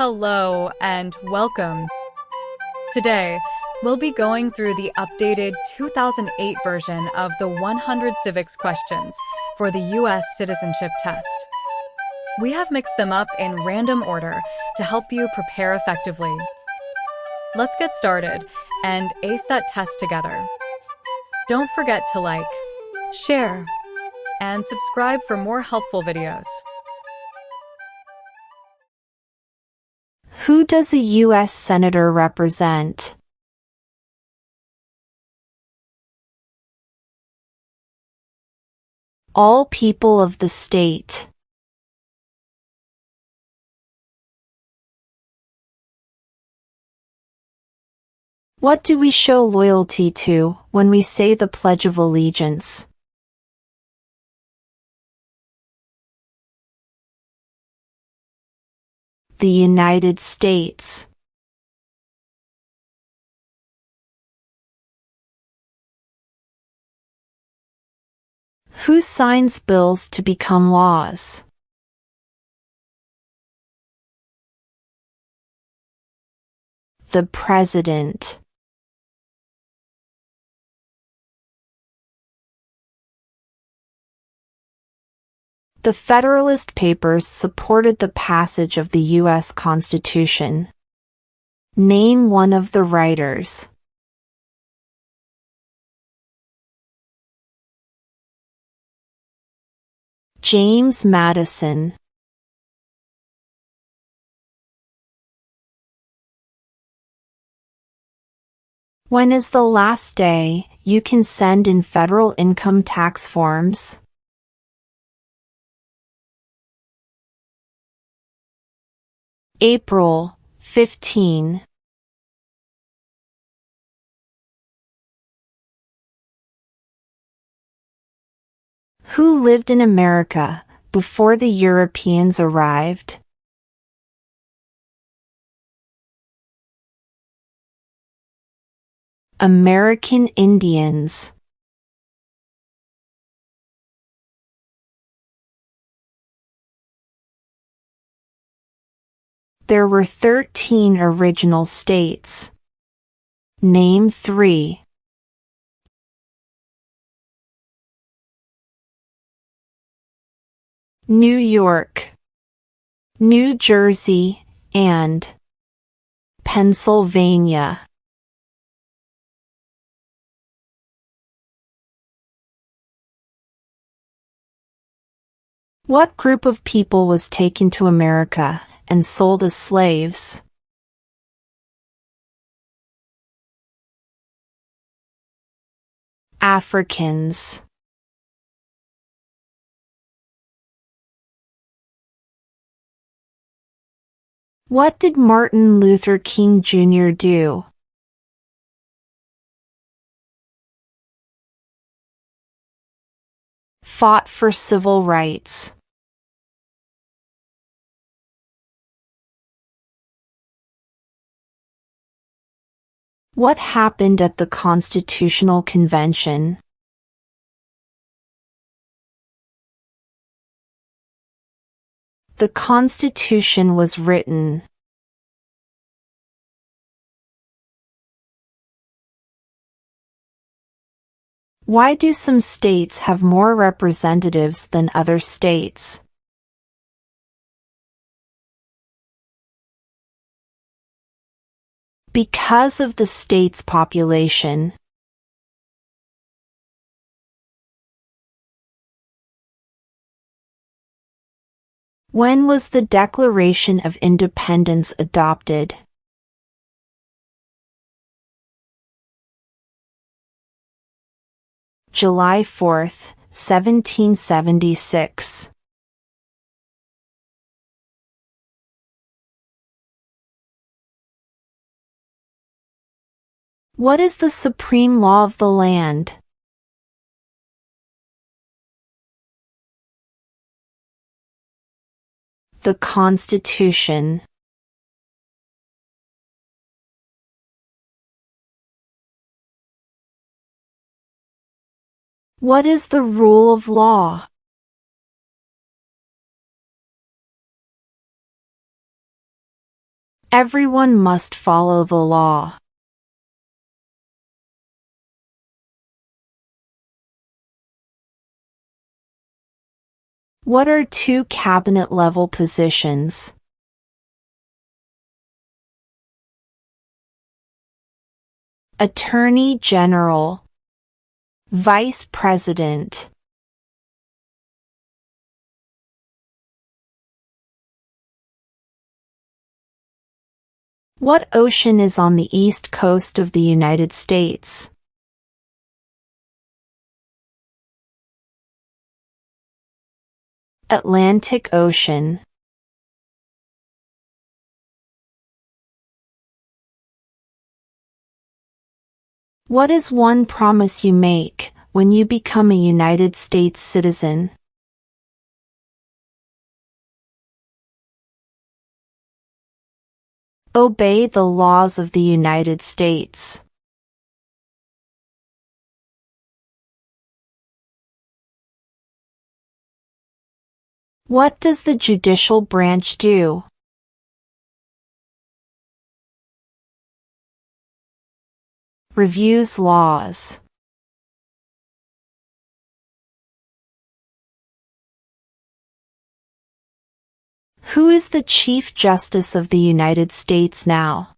Hello and welcome. Today, we'll be going through the updated 2008 version of the 100 civics questions for the U.S. Citizenship Test. We have mixed them up in random order to help you prepare effectively. Let's get started and ace that test together. Don't forget to like, share, and subscribe for more helpful videos. Who does a U.S. Senator represent? All people of the state. What do we show loyalty to when we say the Pledge of Allegiance? The United States. Who signs bills to become laws? The President. The Federalist Papers supported the passage of the U.S. Constitution. Name one of the writers. James Madison. When is the last day you can send in federal income tax forms? April 15. Who lived in America before the Europeans arrived? American Indians. There were 13 original states. Name 3. New York, New Jersey, and Pennsylvania. What group of people was taken to America and sold as slaves? Africans. What did Martin Luther King Jr. do? Fought for civil rights. What happened at the Constitutional Convention? The Constitution was written. Why do some states have more representatives than other states? Because of the state's population. When was the Declaration of Independence adopted? July 4, 1776. What is the supreme law of the land? The Constitution. What is the rule of law? Everyone must follow the law. What are two cabinet-level positions? Attorney General, Vice President. What ocean is on the east coast of the United States? Atlantic Ocean. What is one promise you make when you become a United States citizen? Obey the laws of the United States. What does the judicial branch do? Reviews laws. Who is the Chief Justice of the United States now?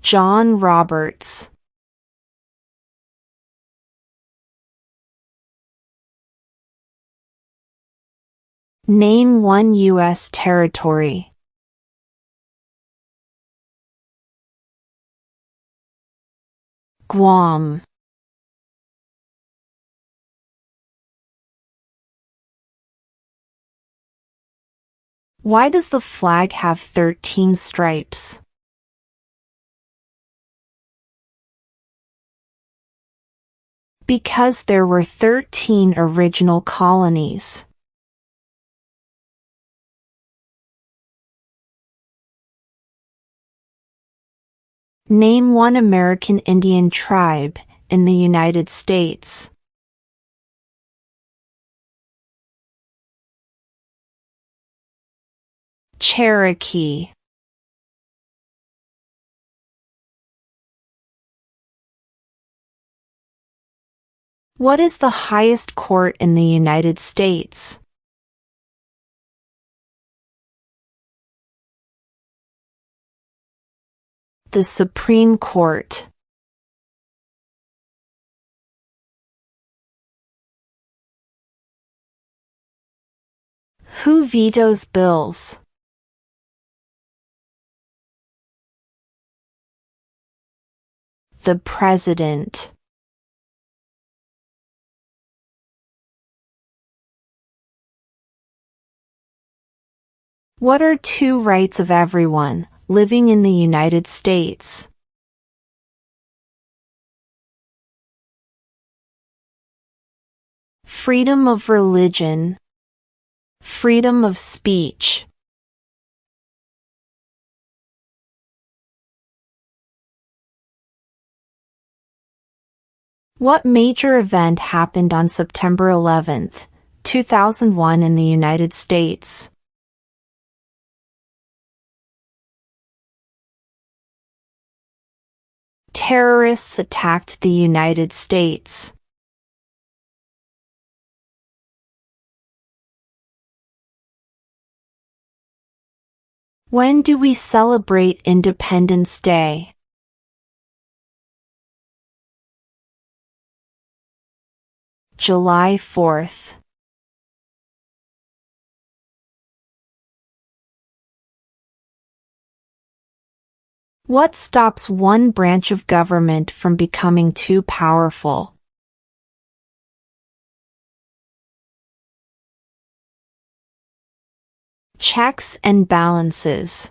John Roberts. Name one U.S. territory. Guam. Why does the flag have 13 stripes? Because there were 13 original colonies. Name one American Indian tribe in the United States. Cherokee. What is the highest court in the United States? The Supreme Court. Who vetoes bills? The President. What are two rights of everyone living in the United States? Freedom of religion. Freedom of speech. What major event happened on September 11, 2001 in the United States? Terrorists attacked the United States. When do we celebrate Independence Day? July 4th. What stops one branch of government from becoming too powerful? Checks and balances.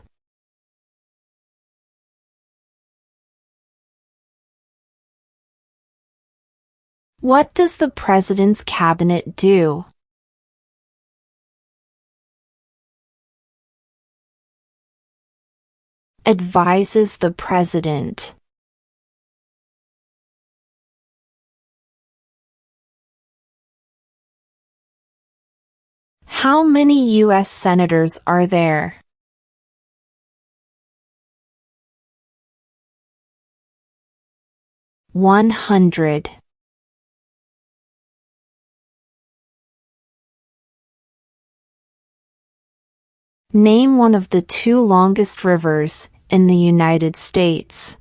What does the President's cabinet do? Advises the President. How many U.S. senators are there? 100. Name one of the two longest rivers in the United States.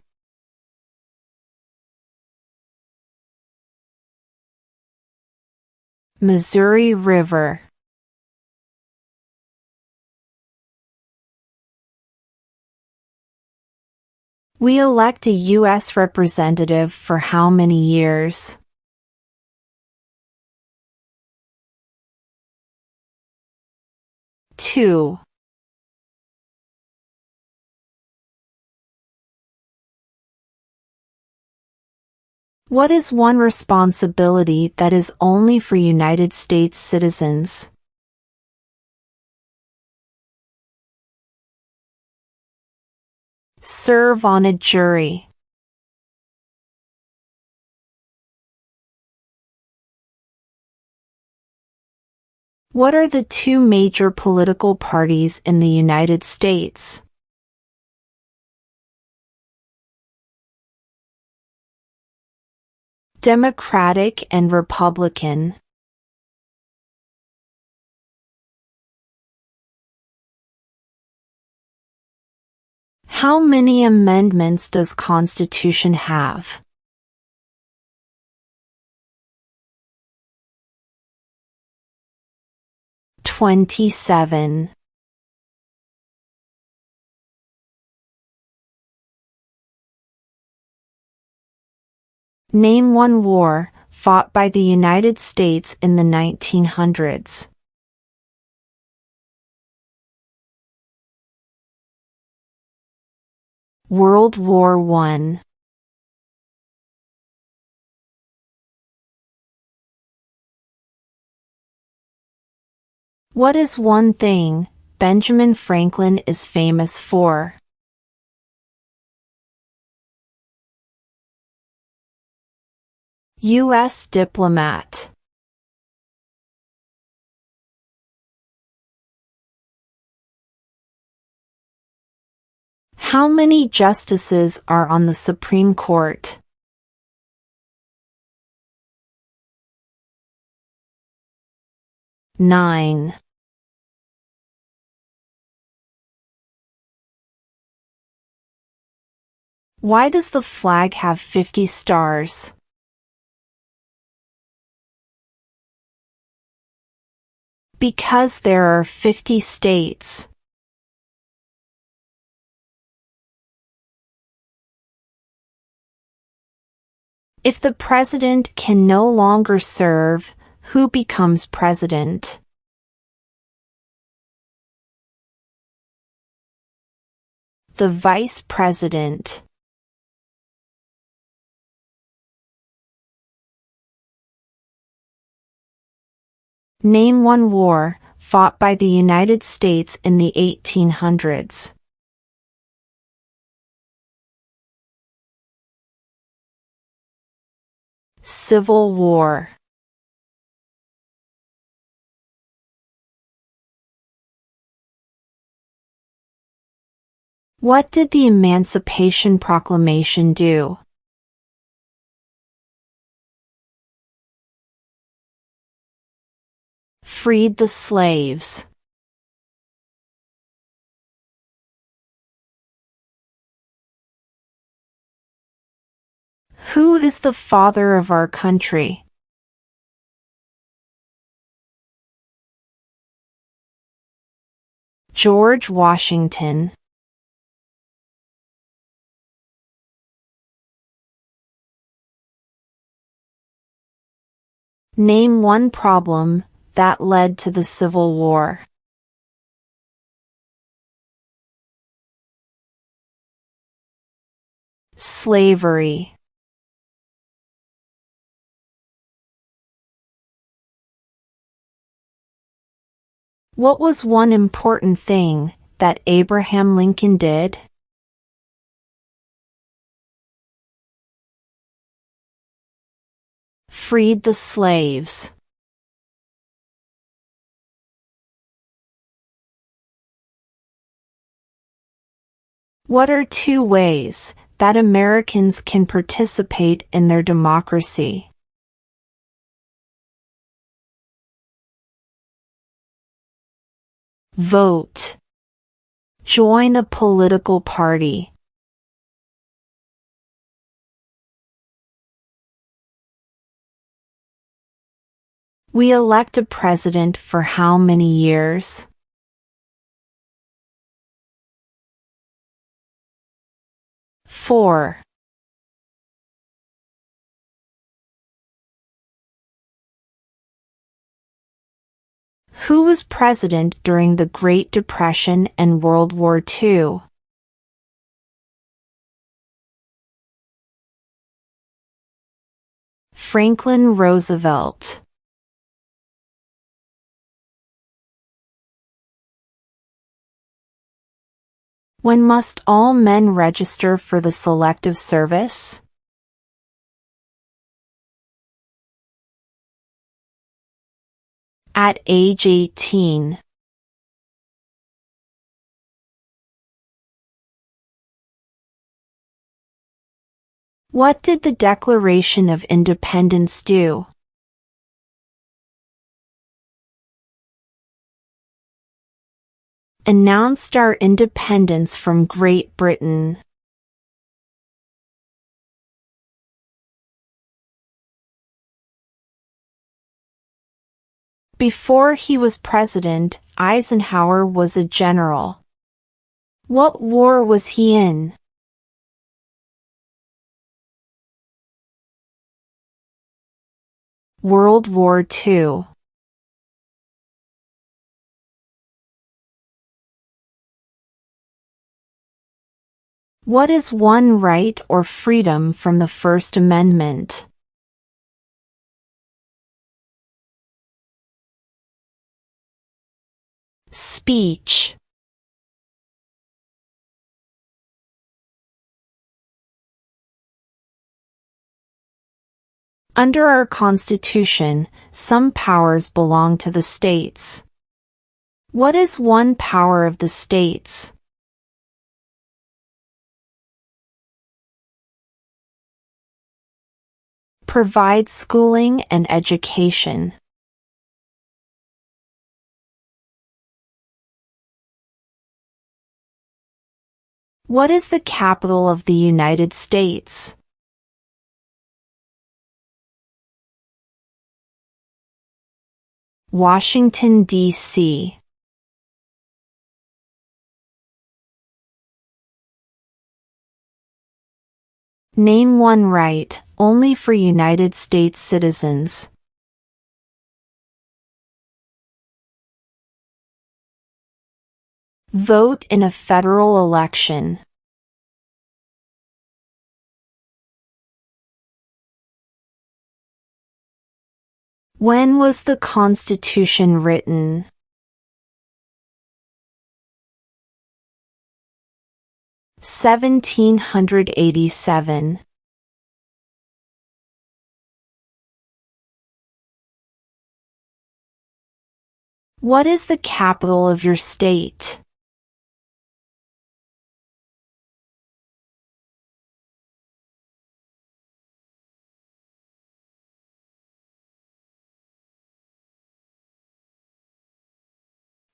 Missouri River. We elect a U.S. representative for how many years? 2. What is one responsibility that is only for United States citizens? Serve on a jury. What are the two major political parties in the United States? Democratic and Republican. How many amendments does Constitution have? 27. Name one war fought by the United States in the 1900s. World War I. What is one thing Benjamin Franklin is famous for? U.S. diplomat. How many justices are on the Supreme Court? 9. Why does the flag have 50 stars? Because there are 50 states. If the president can no longer serve, who becomes president? The vice president. Name one war fought by the United States in the 1800s. Civil War. What did the Emancipation Proclamation do? Freed the slaves. Who is the father of our country? George Washington. Name one problem that led to the Civil War. Slavery. What was one important thing that Abraham Lincoln did? Freed the slaves. What are 2 ways that Americans can participate in their democracy? Vote. Join a political party. We elect a president for how many years? 4. Who was president during the Great Depression and World War II? Franklin Roosevelt. When must all men register for the Selective Service? At age 18. What did the Declaration of Independence do? Announced our independence from Great Britain. Before he was president, Eisenhower was a general. What war was he in? World War II. What is one right or freedom from the First Amendment? Speech. Under our Constitution, some powers belong to the states. What is one power of the states? Provide schooling and education. What is the capital of the United States? Washington, D.C. Name one right, only for United States citizens. Vote in a federal election. When was the Constitution written? (1787). What is the capital of your state?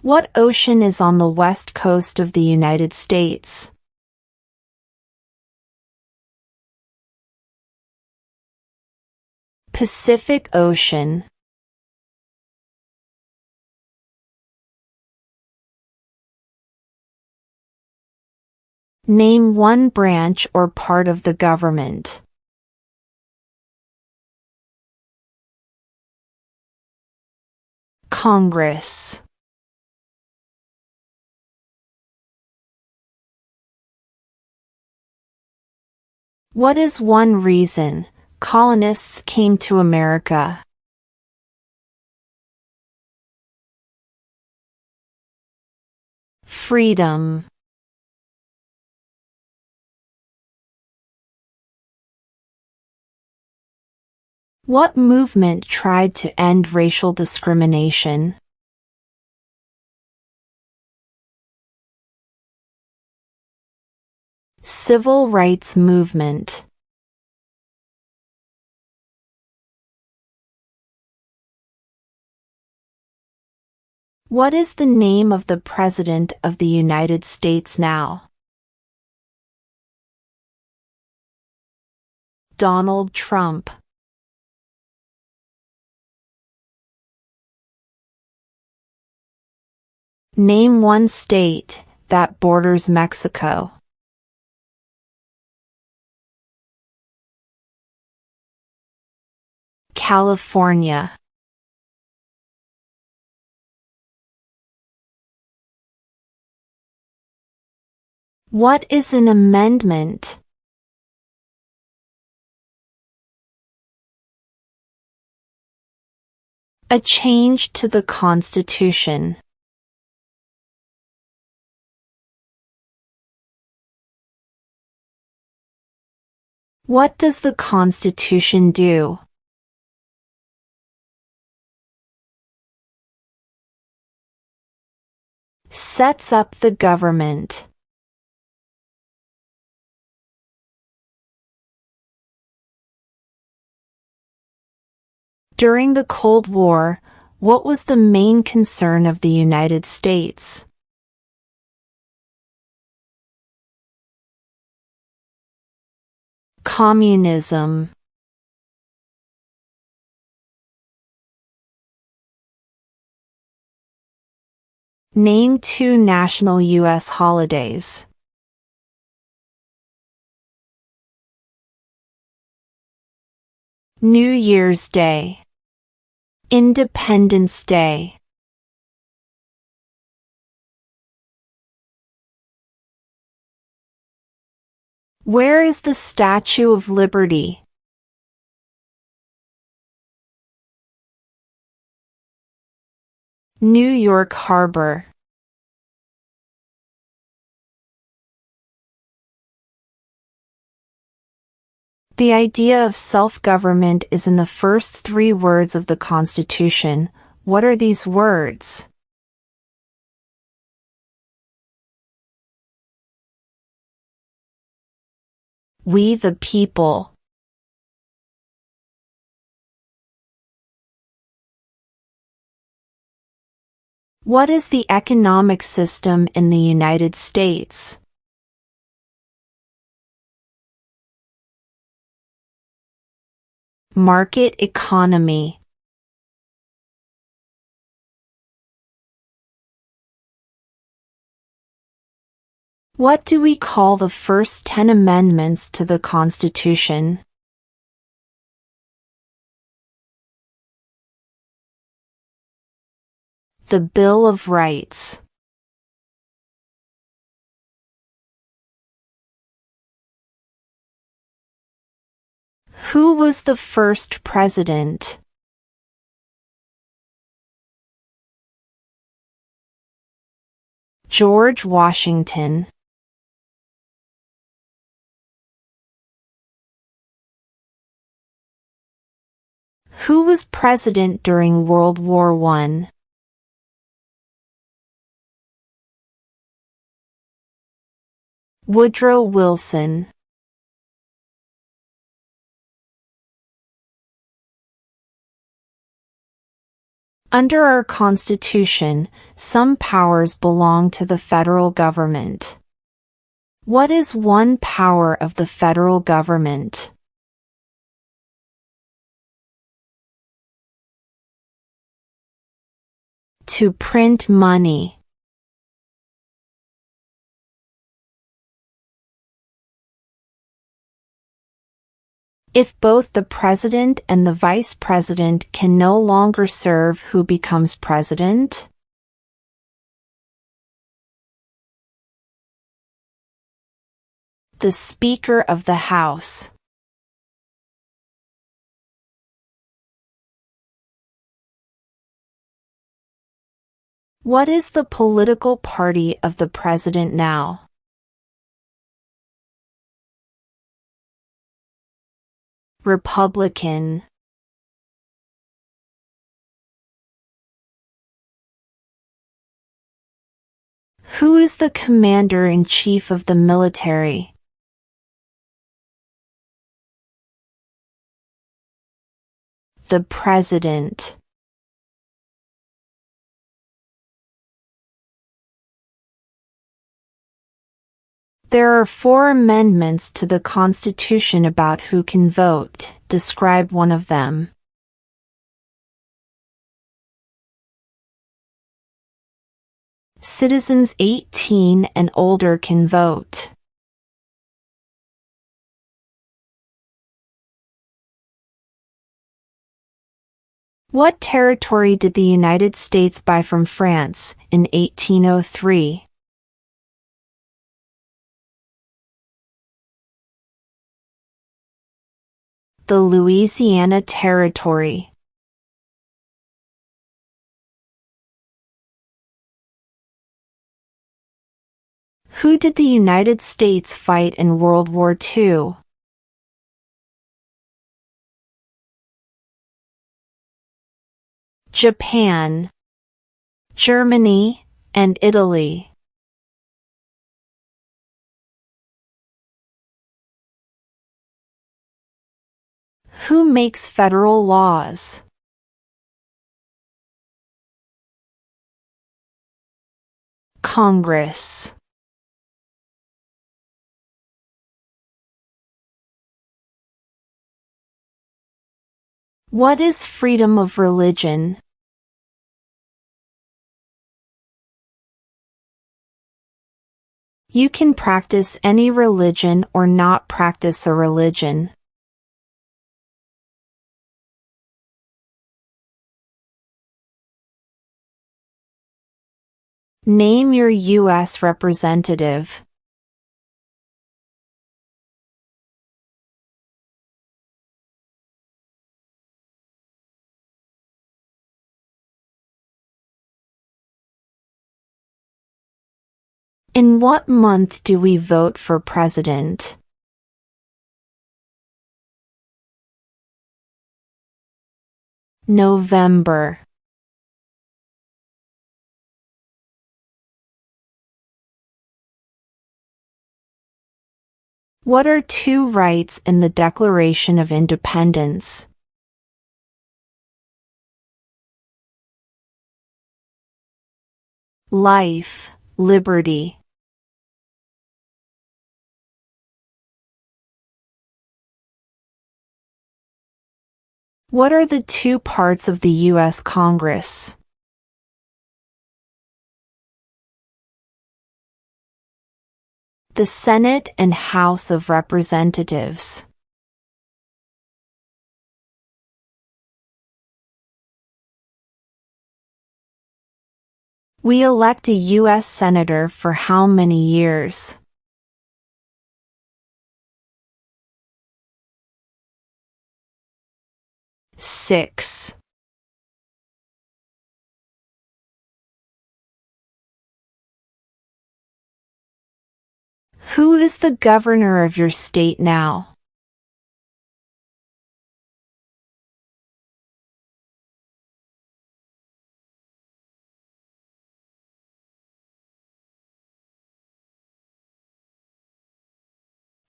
What ocean is on the west coast of the United States? Pacific Ocean. Name one branch or part of the government. Congress. What is one reason colonists came to America? Freedom. What movement tried to end racial discrimination? Civil rights movement. What is the name of the President of the United States now? Donald Trump. Name one state that borders Mexico. California. What is an amendment? A change to the Constitution. What does the Constitution do? Sets up the government. During the Cold War, what was the main concern of the United States? Communism. Name two national U.S. holidays. New Year's Day. Independence Day. Where is the Statue of Liberty? New York Harbor. The idea of self-government is in the first three words of the Constitution. What are these words? We the people. What is the economic system in the United States? Market economy. What do we call the first 10 amendments to the Constitution? The Bill of Rights. Who was the first president? George Washington. Who was president during World War I? Woodrow Wilson. Under our Constitution, some powers belong to the federal government. What is one power of the federal government? To print money. If both the president and the vice president can no longer serve, who becomes president? The Speaker of the House. What is the political party of the president now? Republican. Who is the commander-in-chief of the military? The President. There are 4 amendments to the Constitution about who can vote. Describe one of them. Citizens 18 and older can vote. What territory did the United States buy from France in 1803? The Louisiana Territory. Who did the United States fight in World War II? Japan, Germany, and Italy. Who makes federal laws? Congress. What is freedom of religion? You can practice any religion or not practice a religion. Name your U.S. representative. In what month do we vote for president? November. What are 2 rights in the Declaration of Independence? Life, liberty. What are the 2 parts of the U.S. Congress? The Senate and House of Representatives. We elect a U.S. Senator for how many years? 6. Who is the governor of your state now?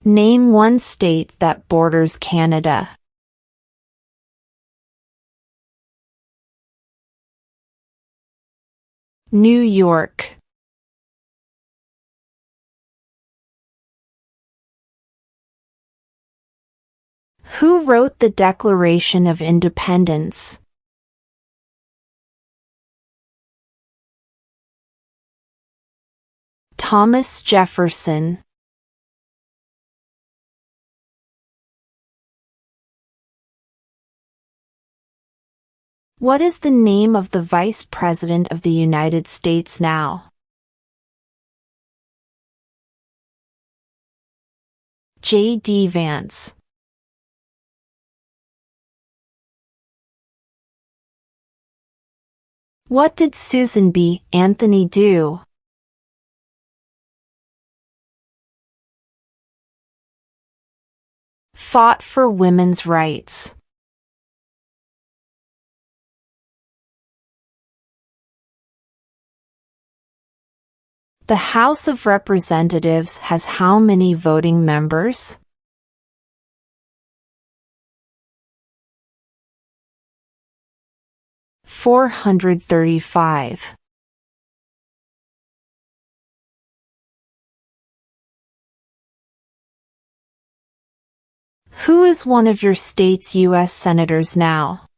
Name one state that borders Canada. New York. Who wrote the Declaration of Independence? Thomas Jefferson. What is the name of the Vice President of the United States now? J.D. Vance. What did Susan B. Anthony do? Fought for women's rights. The House of Representatives has how many voting members? 435. Who is one of your state's U.S. senators now?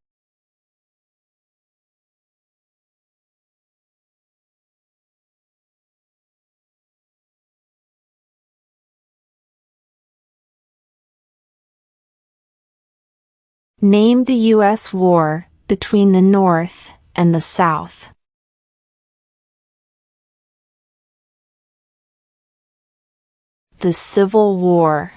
Name the U.S. war between the North and the South. The Civil War.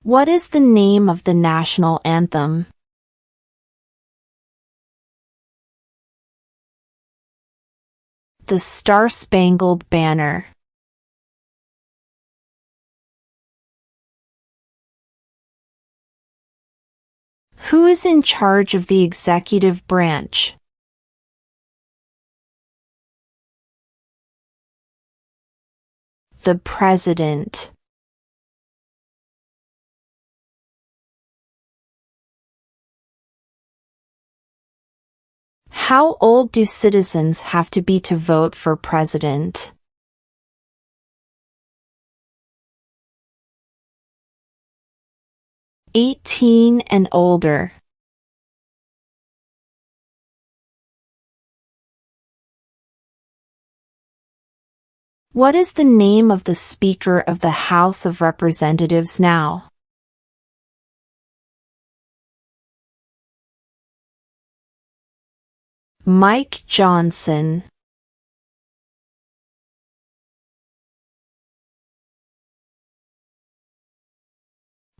What is the name of the national anthem? The Star-Spangled Banner. Who is in charge of the executive branch? The President. How old do citizens have to be to vote for president? 18 and older. What is the name of the Speaker of the House of Representatives now? Mike Johnson.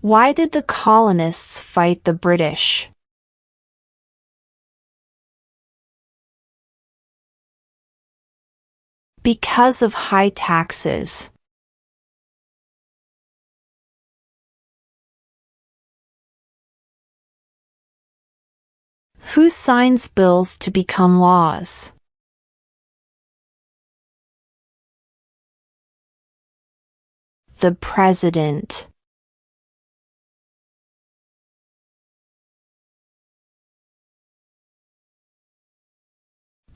Why did the colonists fight the British? Because of high taxes. Who signs bills to become laws? The President.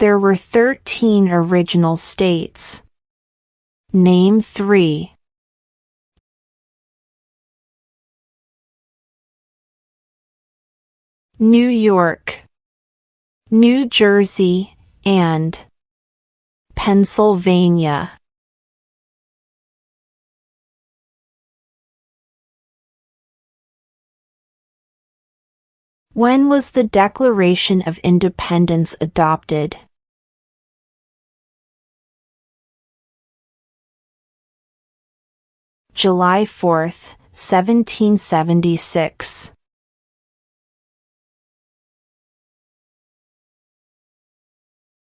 There were 13 original states. Name 3. New York, New Jersey, and Pennsylvania. When was the Declaration of Independence adopted? July 4, 1776.